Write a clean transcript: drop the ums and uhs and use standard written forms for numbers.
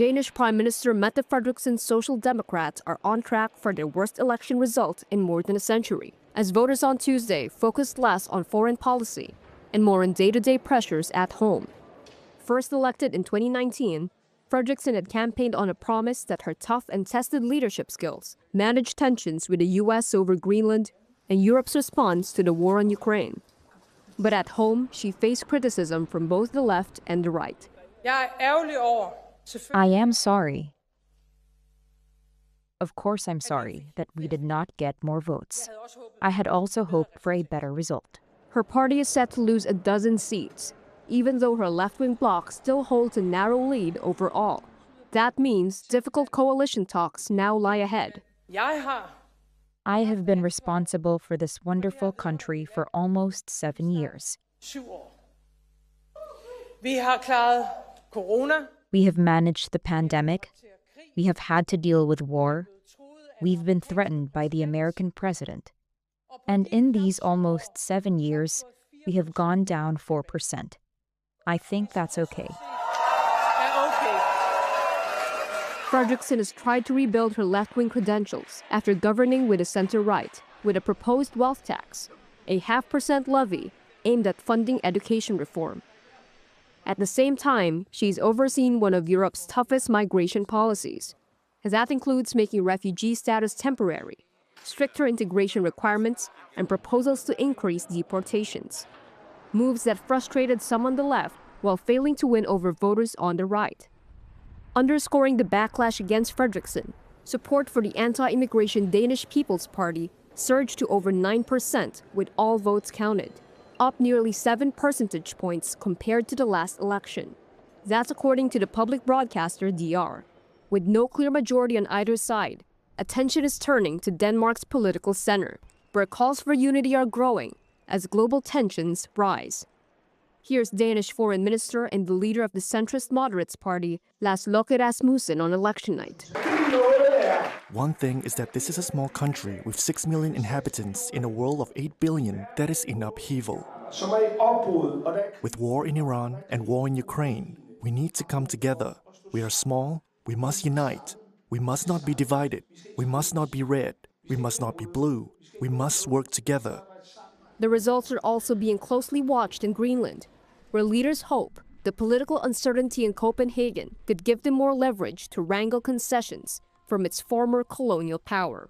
Danish Prime Minister Mette Frederiksen's Social Democrats are on track for their worst election result in more than a century, as voters on Tuesday focused less on foreign policy and more on day-to-day pressures at home. First elected in 2019, Frederiksen had campaigned on a promise that her tough and tested leadership skills manage tensions with the U.S. over Greenland and Europe's response to the war on Ukraine. But at home, she faced criticism from both the left and the right. I am sorry. Of course I'm sorry that we did not get more votes. I had also hoped for a better result. Her party is set to lose a dozen seats, even though her left-wing bloc still holds a narrow lead overall. That means difficult coalition talks now lie ahead. I have been responsible for this wonderful country for almost 7 years. We have managed the pandemic. We have had to deal with war. We've been threatened by the American president. And in these almost 7 years, we have gone down 4%. I think that's okay. Frederiksen has tried to rebuild her left-wing credentials after governing with the center-right, with a proposed wealth tax, a 0.5% levy aimed at funding education reform. At the same time, she's overseen one of Europe's toughest migration policies. That includes making refugee status temporary, stricter integration requirements, and proposals to increase deportations. Moves that frustrated some on the left while failing to win over voters on the right. Underscoring the backlash against Frederiksen, support for the anti-immigration Danish People's Party surged to over 9% with all votes counted, up nearly 7 percentage points compared to the last election. That's according to the public broadcaster DR. With no clear majority on either side, attention is turning to Denmark's political center, where calls for unity are growing as global tensions rise. Here's Danish Foreign Minister and the leader of the centrist Moderates Party, Lars Løkke Rasmussen, on election night. One thing is that this is a small country with 6 million inhabitants in a world of 8 billion that is in upheaval. With war in Iran and war in Ukraine, we need to come together. We are small, we must unite. We must not be divided. We must not be red. We must not be blue. We must work together. The results are also being closely watched in Greenland, where leaders hope the political uncertainty in Copenhagen could give them more leverage to wrangle concessions from its former colonial power.